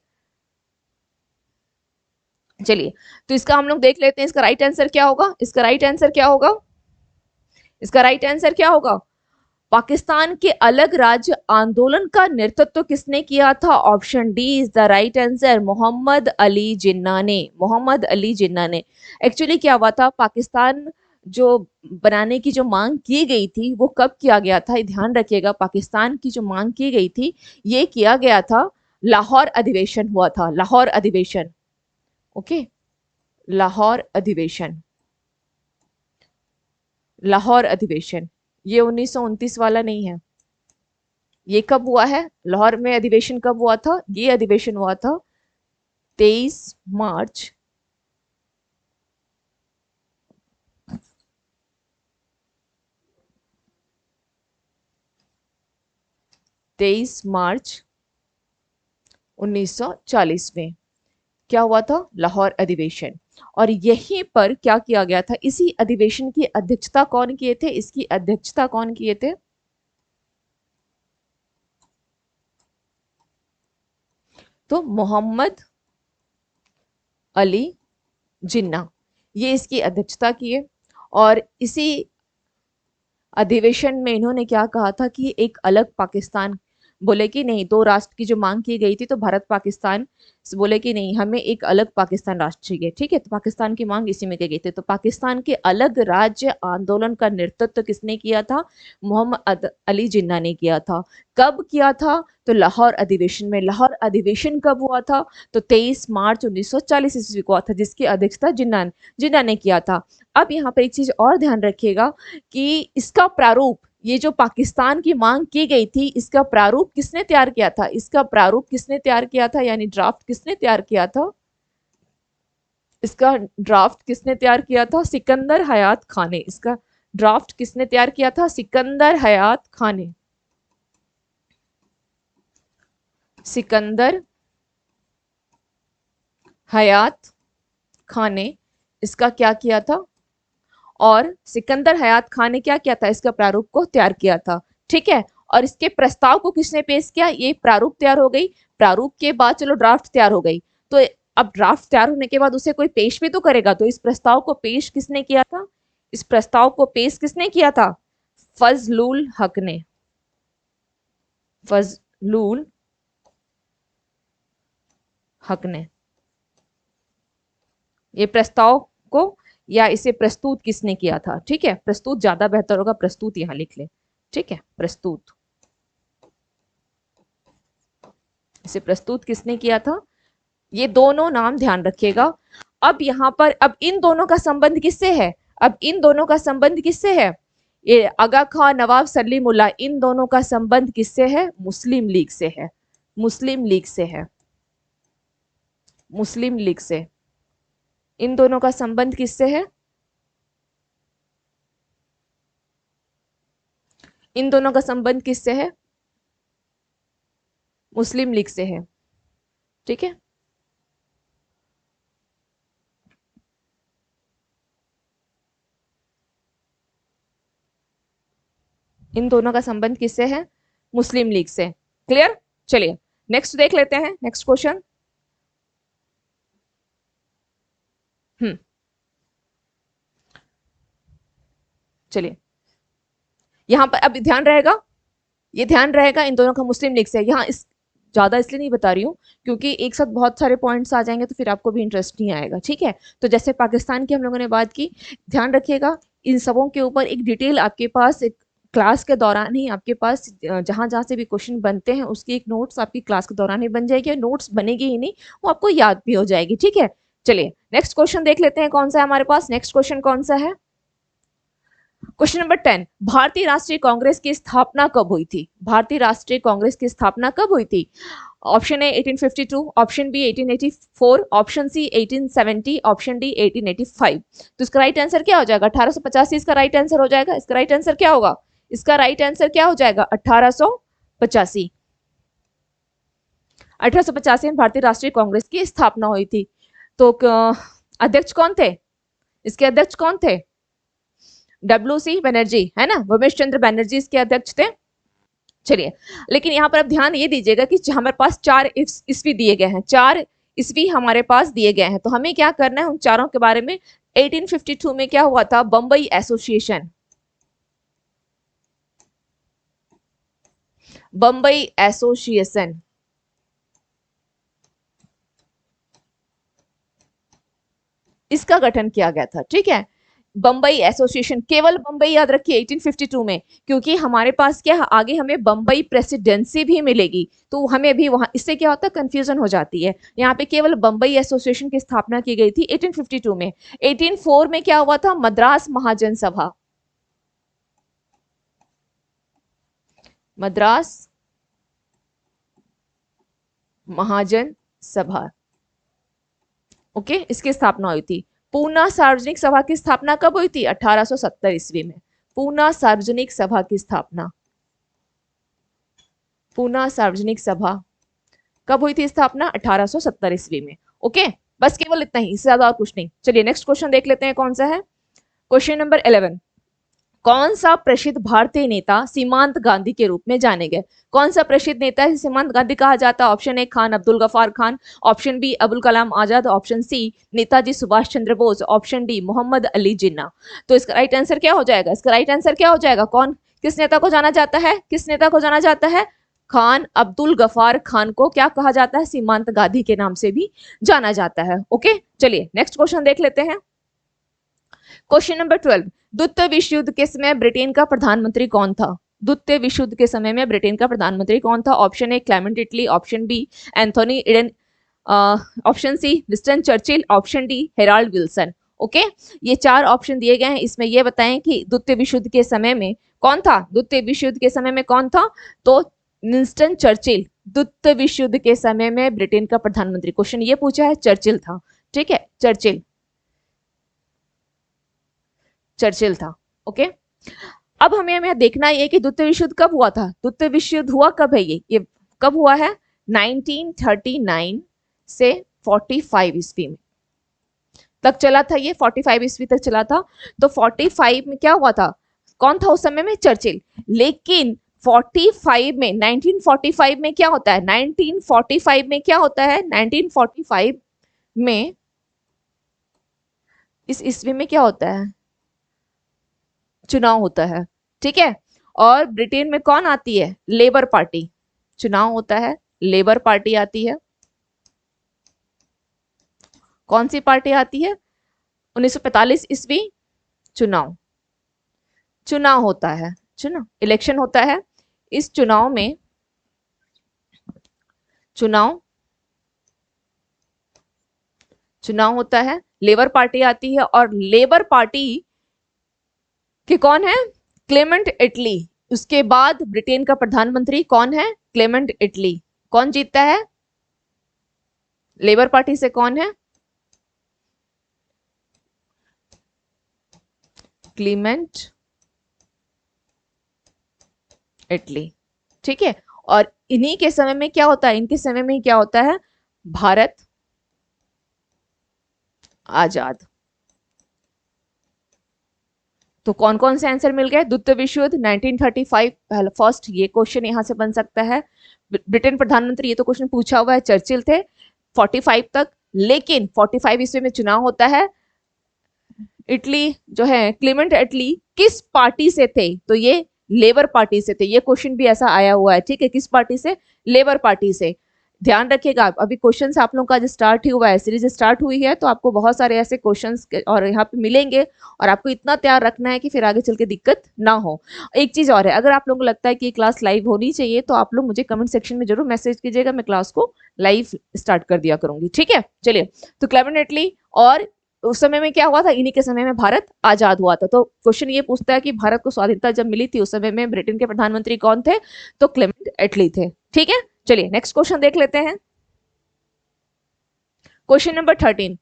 चलिए, तो इसका हम लोग देख लेते हैं, इसका राइट आंसर क्या होगा? इसका राइट आंसर क्या होगा? इसका राइट आंसर क्या होगा? पाकिस्तान के अलग राज्य आंदोलन का नेतृत्व किसने किया था? Option D is the right answer, Mohammad Ali Jinnah ने। मोहम्मद अली जिन्ना ने। एक्चुअली क्या हुआ था, पाकिस्तान जो बनाने की जो मांग की गई थी वो कब किया गया था, ये ध्यान रखिएगा। पाकिस्तान की जो मांग की गई थी ये किया गया था, लाहौर अधिवेशन हुआ था, लाहौर अधिवेशन। ओके, लाहौर अधिवेशन, लाहौर अधिवेशन, ये 1929 वाला नहीं है। ये कब हुआ है? लाहौर में अधिवेशन कब हुआ था? ये अधिवेशन हुआ था 23 मार्च 1940 में क्या हुआ था? लाहौर अधिवेशन। और यहीं पर क्या किया गया था? इसी अधिवेशन की अध्यक्षता कौन किए थे? इसकी अध्यक्षता कौन किए थे? तो मोहम्मद अली जिन्ना, ये इसकी अध्यक्षता किए। और इसी अधिवेशन में इन्होंने क्या कहा था कि एक अलग पाकिस्तान, बोले कि नहीं, दो राष्ट्र की जो मांग की गई थी तो भारत पाकिस्तान बोले कि नहीं, हमें एक अलग पाकिस्तान राष्ट्र चाहिए। ठीक है, तो पाकिस्तान की मांग इसी में की गई थी। तो पाकिस्तान के अलग राज्य आंदोलन का नेतृत्व किसने किया था? मोहम्मद अली जिन्ना ने किया था। कब किया था? तो लाहौर अधिवेशन में। लाहौर अधिवेशन कब हुआ था? तो 23 मार्च 1940 ईस्वी को हुआ था, जिसकी अध्यक्षता जिन्ना जिन्ना ने किया था। अब यहाँ पर एक चीज और ध्यान रखिएगा कि इसका प्रारूप, ये जो पाकिस्तान की मांग की गई थी, इसका प्रारूप किसने तैयार किया था? इसका प्रारूप किसने तैयार किया था, यानी ड्राफ्ट किसने तैयार किया था? इसका ड्राफ्ट किसने तैयार किया था? सिकंदर हयात खान ने। इसका ड्राफ्ट किसने तैयार किया था? सिकंदर हयात खान ने। सिकंदर हयात खान ने इसका क्या किया था? और सिकंदर हयात खान ने क्या किया था? इसका प्रारूप को तैयार किया था। ठीक है, और इसके प्रस्ताव को किसने पेश किया? ये प्रारूप तैयार हो गई, प्रारूप के बाद चलो ड्राफ्ट तैयार हो गई, तो अब ड्राफ्ट तैयार होने के बाद उसे कोई पेश भी तो करेगा। तो इस प्रस्ताव को पेश किसने किया था? इस प्रस्ताव को पेश किसने किया था? फजलुल हक ने। फजलुल हक ने ये प्रस्ताव को, या इसे प्रस्तुत किसने किया था? ठीक है, प्रस्तुत ज्यादा बेहतर होगा, प्रस्तुत यहां लिख ले। ठीक है, प्रस्तुत, इसे प्रस्तुत किसने किया था? ये दोनों नाम ध्यान रखिएगा। अब यहां पर, अब इन दोनों का संबंध किससे है? अब इन दोनों का संबंध किससे है? ये आगा खां, नवाब सलीमुल्लाह, इन दोनों का संबंध किससे है? मुस्लिम लीग से है। मुस्लिम लीग से है, मुस्लिम लीग से। इन दोनों का संबंध किससे है? इन दोनों का संबंध किससे है? मुस्लिम लीग से है। ठीक है, इन दोनों का संबंध किससे है? मुस्लिम लीग से। क्लियर? चलिए नेक्स्ट देख लेते हैं, नेक्स्ट क्वेश्चन। हम्म, चलिए यहां पर अब ध्यान रहेगा, ये ध्यान रहेगा इन दोनों का मुस्लिम लीग से। यहाँ इस ज्यादा इसलिए नहीं बता रही हूँ क्योंकि एक साथ बहुत सारे पॉइंट्स आ जाएंगे तो फिर आपको भी इंटरेस्ट नहीं आएगा। ठीक है, तो जैसे पाकिस्तान की हम लोगों ने बात की, ध्यान रखिएगा इन सबों के ऊपर एक डिटेल आपके पास एक क्लास के दौरान ही आपके पास जहां जहां से भी क्वेश्चन बनते हैं उसकी एक नोट्स आपकी क्लास के दौरान ही बन जाएगी। नोट्स बनेगी ही नहीं, वो आपको याद भी हो जाएगी। ठीक है, चलिए नेक्स्ट क्वेश्चन देख लेते हैं कौन सा है हमारे पास। नेक्स्ट क्वेश्चन कौन सा है? क्वेश्चन नंबर 10, भारतीय राष्ट्रीय कांग्रेस की स्थापना कब हुई थी? भारतीय राष्ट्रीय कांग्रेस की स्थापना कब हुई थी? Option A 1852, option B 1884, option C 1870, option D 1885। तो इसका राइट आंसर क्या हो जाएगा? 1885 इसका राइट आंसर हो जाएगा। इसका राइट आंसर क्या होगा? इसका राइट आंसर क्या हो जाएगा? 1885। 1885 में भारतीय राष्ट्रीय कांग्रेस की स्थापना हुई थी। तो अध्यक्ष कौन थे? इसके अध्यक्ष कौन थे? डब्ल्यू सी बनर्जी, है ना, उमेश चंद्र बनर्जी इसके अध्यक्ष थे। चलिए, लेकिन यहाँ पर अब ध्यान ये दीजिएगा कि हमारे पास 4 ईस्वी दिए गए हैं, 4 ईस्वी हमारे पास दिए गए हैं, तो हमें क्या करना है उन चारों के बारे में। 1852 में क्या हुआ था? बम्बई एसोसिएशन, बम्बई एसोसिएशन, इसका गठन किया गया था। ठीक है, बम्बई एसोसिएशन, केवल बम्बई याद रखिए 1852 में, क्योंकि हमारे पास क्या आगे हमें बम्बई प्रेसिडेंसी भी मिलेगी, तो हमें भी वहां इससे क्या होता है कंफ्यूजन हो जाती है। यहाँ पे केवल बम्बई एसोसिएशन की स्थापना की गई थी 1852 में। 1804 में क्या हुआ था? मद्रास महाजन सभा, मद्रास महाजन सभा, ओके, इसकी स्थापना हुई थी। पूना सार्वजनिक सभा की स्थापना कब हुई थी? 1870 ईस्वी में। पूना सार्वजनिक सभा की स्थापना, पूना सार्वजनिक सभा कब हुई थी स्थापना? 1870 ईस्वी में। ओके, बस केवल इतना ही, इससे ज्यादा और कुछ नहीं। चलिए नेक्स्ट क्वेश्चन देख लेते हैं कौन सा है। क्वेश्चन नंबर 11, कौन सा प्रसिद्ध भारतीय नेता सीमांत गांधी के रूप में जाने गए? कौन सा प्रसिद्ध नेता है सीमांत गांधी कहा जाता है? Option A Khan Abdul Ghaffar Khan, option B Abul Kalam Azad, option C Netaji Subhash Chandra Bose, option D Mohammad Ali Jinnah. तो इसका राइट आंसर क्या हो जाएगा? इसका राइट आंसर क्या हो जाएगा? कौन किस नेता को जाना जाता है? किस नेता को जाना जाता है? खान अब्दुल गफार खान को क्या कहा जाता है? सीमांत गांधी के नाम से भी जाना जाता है। ओके, चलिए नेक्स्ट क्वेश्चन देख लेते हैं। क्वेश्चन नंबर 12, द्वितीय विश्व युद्ध के समय ब्रिटेन का प्रधानमंत्री कौन था? द्वितीय विश्व युद्ध के समय में ब्रिटेन का प्रधानमंत्री कौन था? Option A Clement Attlee, option B Anthony Eden, option C Winston Churchill, option D Harold Wilson. Okay, ये 4 ऑप्शन दिए गए हैं, इसमें ये बताएं कि द्वितीय विश्व युद्ध के समय में कौन था? द्वितीय विश्व युद्ध के समय में कौन था? तो विंस्टन चर्चिल द्वितीय विश्व युद्ध के समय में ब्रिटेन का प्रधानमंत्री। क्वेश्चन ये पूछा है, चर्चिल था। ठीक है, चर्चिल, चर्चिल था। ओके, अब हमें देखना ये कि द्वितीय विश्व युद्ध कब हुआ था? द्वितीय विश्व युद्ध हुआ कब है? ये कब हुआ है? 1939 से 45 ईस्वी में तक चला था, ये 45 ईस्वी तक चला था। तो 45 में क्या हुआ था? कौन था उस समय में? चर्चिल। लेकिन 45 में 1945 में क्या होता है? 1945 में क्या होता है? 1945 में इस ईस्वी में क्या होता है? चुनाव होता है। ठीक है, और ब्रिटेन में कौन आती है? Labour party. चुनाव होता है, लेबर पार्टी आती है। कौन सी पार्टी आती है? 1945 ईस्वी चुनाव, चुनाव होता है, चुनाव इलेक्शन होता है। इस चुनाव में चुनाव चुनाव होता है, लेबर पार्टी आती है, और लेबर पार्टी के कौन है? Clement Italy. उसके बाद ब्रिटेन का प्रधानमंत्री कौन है? Clement Italy. कौन जीतता है? लेबर पार्टी से कौन है? Clement Italy. ठीक है, और इन्हीं के समय में क्या होता है, इनके समय में क्या होता है, भारत आजाद। तो कौन कौन से आंसर मिल गए, द्वितीय विश्व युद्ध 1935 फर्स्ट, ये क्वेश्चन यहां से बन सकता है। ब्रिटेन प्रधानमंत्री, ये तो क्वेश्चन पूछा हुआ है, चर्चिल थे 45 तक, लेकिन 45 ईस्वी में चुनाव होता है। इटली जो है, क्लेमेंट इटली किस पार्टी से थे, तो ये लेबर पार्टी से थे। ये क्वेश्चन भी ऐसा आया हुआ है, ठीक है, किस पार्टी से, लेबर पार्टी से। ध्यान रखिएगा, अभी क्वेश्चन आप लोगों का जो स्टार्ट ही हुआ है, सीरीज स्टार्ट हुई है, तो आपको बहुत सारे ऐसे क्वेश्चंस और यहाँ पे मिलेंगे, और आपको इतना तैयार रखना है कि फिर आगे चल के दिक्कत ना हो। एक चीज और है, अगर आप लोगों को लगता है कि क्लास लाइव होनी चाहिए, तो आप लोग मुझे कमेंट सेक्शन में जरूर मैसेज कीजिएगा, मैं क्लास को लाइव स्टार्ट कर दिया करूंगी। ठीक है, चलिए, तो क्लेमेंट इटली, और उस समय में क्या हुआ था, इन्हीं के समय में भारत आजाद हुआ था। तो क्वेश्चन ये पूछता है कि भारत को स्वाधीनता जब मिली थी, उस समय में ब्रिटेन के प्रधानमंत्री कौन थे, तो क्लेमेंट इटली थे। ठीक है, चलिए नेक्स्ट क्वेश्चन देख लेते हैं। क्वेश्चन नंबर 13,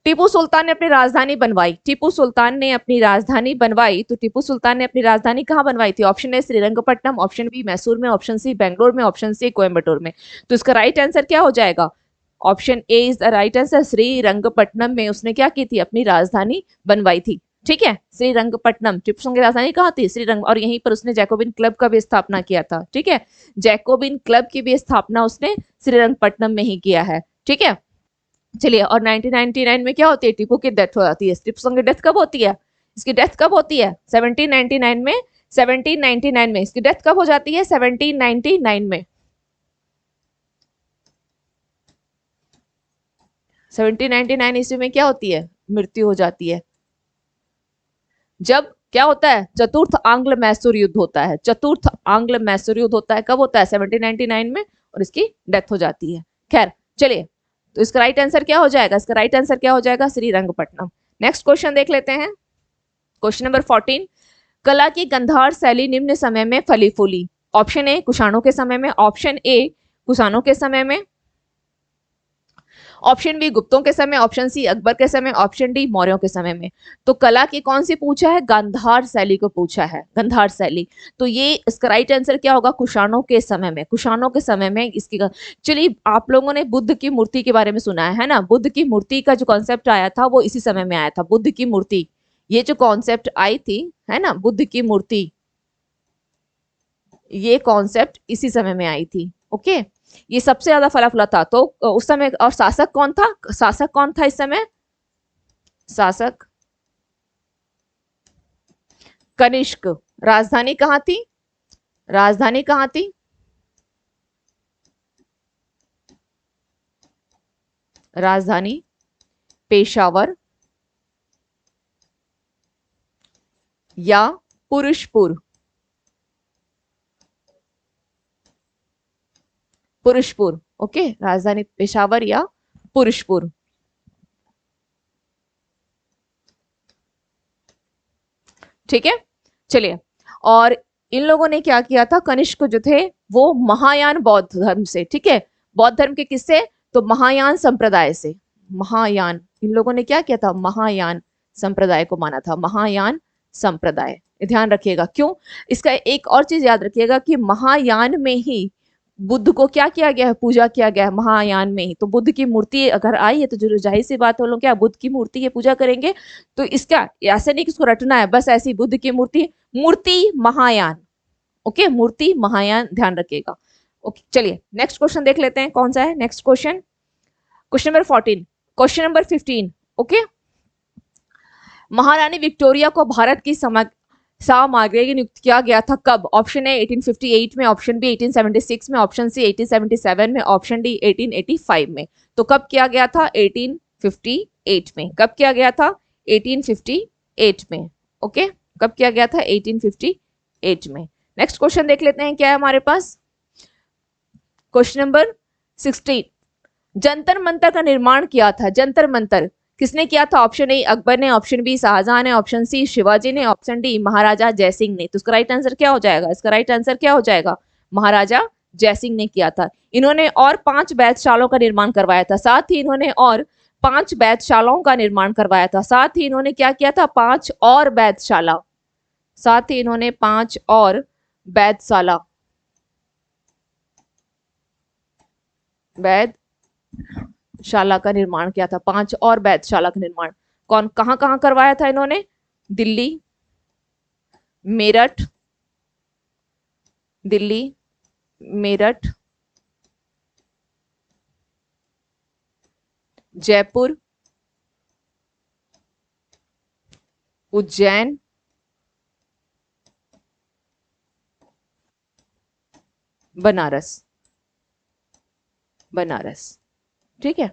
टीपू सुल्तान ने अपनी राजधानी बनवाई, टीपू सुल्तान ने अपनी राजधानी बनवाई, तो टीपू सुल्तान ने अपनी राजधानी कहां बनवाई थी, option A Srirangapatnam, option B Mysore में, ऑप्शन सी बेंगलोर में, ऑप्शन सी कोयम्बटूर में। तो इसका राइट आंसर क्या हो जाएगा, option A is the right answer, Srirangapatnam में उसने क्या की थी, अपनी राजधानी बनवाई थी। ठीक है, श्रीरंगपट्टनम, टिप्पू सुल्तान की राजधानी कहाँ थी, श्रीरंग, और यहीं पर उसने जैकोबिन क्लब का भी स्थापना किया था। ठीक है, जैकोबिन क्लब की भी स्थापना उसने श्रीरंगपट्टनम में ही किया है। ठीक है, चलिए, और 1999 में क्या होती है, टीपू की डेथ हो जाती है। टीपू सुल्तान की डेथ कब होती है, इसकी डेथ कब होती है, 1799 में, 1799 में इसकी डेथ कब हो जाती है, 1799 में, 1799 ईस्वी में क्या होती है, मृत्यु हो जाती है। जब क्या होता है, चतुर्थ आंग्ल मैसूर युद्ध होता है, चतुर्थ आंग्ल मैसूर युद्ध होता है, कब होता है, 1799 में, और इसकी डेथ हो जाती है। खैर, चलिए, तो इसका राइट आंसर क्या हो जाएगा, इसका राइट आंसर क्या हो जाएगा, श्रीरंगपट्टनम। नेक्स्ट क्वेश्चन देख लेते हैं, क्वेश्चन नंबर 14, कला की गंधार शैली निम्न समय में फली फूली, ऑप्शन ए कुषाणों के समय में, ऑप्शन ए कुषाणों के समय में, ऑप्शन बी गुप्तों के समय, ऑप्शन सी अकबर के समय, ऑप्शन डी मौर्यों के समय में। तो कला की कौन सी पूछा है, गांधार शैली को पूछा है, गांधार शैली। तो ये इसका राइट आंसर क्या होगा, कुषाणों के समय में, कुषाणों के समय में इसकी। चलिए, आप लोगों ने बुद्ध की मूर्ति के बारे में सुना है ना, बुद्ध की मूर्ति का जो कॉन्सेप्ट आया था वो इसी समय में आया था, बुद्ध की मूर्ति, ये जो कॉन्सेप्ट आई थी, है ना, बुद्ध की मूर्ति, ये कॉन्सेप्ट इसी समय में आई थी। ओके, ये सबसे ज्यादा फला फला था। तो उस समय, और शासक कौन था, शासक कौन था इस समय, शासक कनिष्क। राजधानी कहां थी, राजधानी कहां थी, राजधानी पेशावर या पुरुषपुर, पुरुषपुर। ओके, राजधानी पेशावर या पुरुषपुर। ठीक है, चलिए, और इन लोगों ने क्या किया था, कनिष्क जो थे वो महायान बौद्ध धर्म से, ठीक है, बौद्ध धर्म के किससे, तो महायान संप्रदाय से, महायान, इन लोगों ने क्या किया था, महायान संप्रदाय को माना था, महायान संप्रदाय। ध्यान रखिएगा, क्यों, इसका एक और चीज याद रखिएगा कि महायान में ही बुद्ध को क्या किया गया है, पूजा किया गया है महायान में ही। तो बुद्ध की मूर्ति अगर आई है, तो जो जाहिर सी बात, हम लोग क्या बुद्ध की मूर्ति की पूजा करेंगे। तो इसका ऐसे नहीं कि इसको रटना है, बस ऐसी बुद्ध की मूर्ति, मूर्ति महायान। ओके, मूर्ति महायान, ध्यान रखिएगा। ओके, चलिए नेक्स्ट क्वेश्चन देख लेते हैं, कौन सा है next question, question number 14, question number 15। Okay, महारानी विक्टोरिया को भारत की साम्राज्ञी नियुक्त किया गया था कब, ऑप्शन ए 1858 में, ऑप्शन बी 1876 में, ऑप्शन सी 1877 में, ऑप्शन डी 1885 में। तो कब किया गया था, 1858 में। कब किया गया था, 1858 में। ओके, कब किया गया था, 1858 में। नेक्स्ट क्वेश्चन देख लेते हैं, क्या है हमारे पास, क्वेश्चन नंबर 16, जंतर मंतर का निर्माण किया था, जंतर मंतर किसने किया था, ऑप्शन ए अकबर ने, ऑप्शन बी शाहजहां ने, ऑप्शन सी शिवाजी ने, ऑप्शन डी महाराजा जयसिंह ने। तो इसका राइट आंसर क्या हो जाएगा, इसका राइट आंसर क्या हो जाएगा, महाराजा जयसिंह ने किया था। इन्होंने और 5 वेधशालाओं का निर्माण करवाया था, साथ ही इन्होंने और 5 बैतशालाओं का निर्माण करवाया था। साथ ही इन्होंने क्या किया था, 5 और बैतशाला, साथ ही इन्होंने 5 और बैतशाला बैतशाला का निर्माण किया था। 5 और बैतशाला का निर्माण कौन कहां कहां करवाया था इन्होंने, दिल्ली, मेरठ, दिल्ली, मेरठ, जयपुर, उज्जैन, बनारस, बनारस। ठीक है।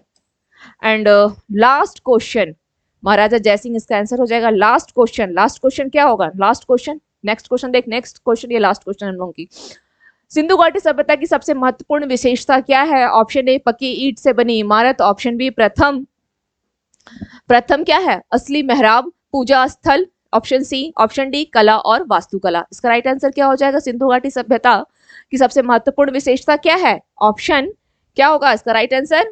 एंड लास्ट क्वेश्चन, महाराजा जयसिंह इसका आंसर हो जाएगा। लास्ट क्वेश्चन, लास्ट क्वेश्चन क्या होगा, लास्ट क्वेश्चन, नेक्स्ट क्वेश्चन देख, नेक्स्ट क्वेश्चन, ये लास्ट क्वेश्चन हम लोगों की। सिंधु घाटी सभ्यता की सबसे महत्वपूर्ण विशेषता क्या है? ऑप्शन ए पक्की ईंट से बनी इमारत, ऑप्शन बी प्रथम प्रथम क्या है, असली मेहराब पूजा स्थल, ऑप्शन सी, ऑप्शन डी कला और वास्तुकला। इसका राइट आंसर क्या हो जाएगा? सिंधु घाटी सभ्यता की सबसे महत्वपूर्ण विशेषता क्या है? ऑप्शन क्या होगा इसका right answer?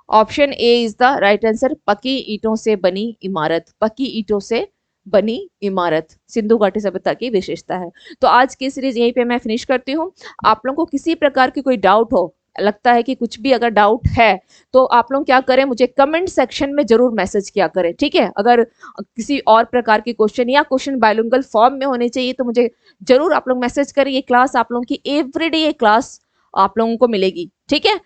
Option A is the right answer, पक्की ईंटों से बनी इमारत, पक्की ईंटों से बनी इमारत सिंधु घाटी सभ्यता की विशेषता है। तो आज की सीरीज यहीं पे मैं फिनिश करती हूँ। आप लोगों को किसी प्रकार की कोई डाउट हो, लगता है कि कुछ भी अगर डाउट है, तो आप लोग क्या करें, मुझे कमेंट सेक्शन में जरूर मैसेज किया करें, ठीक है। अगर किसी और प्रकार के क्वेश्चन या क्वेश्चन बायलिंगुअल फॉर्म में होने चाहिए तो मुझे जरूर आप लोग मैसेज करें। ये क्लास आप लोगों की एवरीडे ये क्लास आप लोगों को मिलेगी, ठीक है।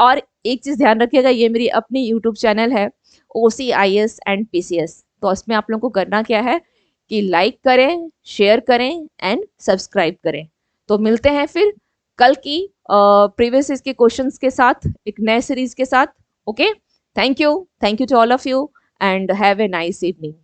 और एक चीज ध्यान रखिएगा, ये मेरी अपनी यूट्यूब चैनल है OCIS एंड PCS। तो इसमें आप लोगों को करना क्या है कि लाइक करें, शेयर करें एंड सब्सक्राइब करें। तो मिलते हैं फिर कल की प्रीवियस इसके क्वेश्चंस के साथ, एक नए सीरीज के साथ। Okay, thank you to all of you and have a nice evening.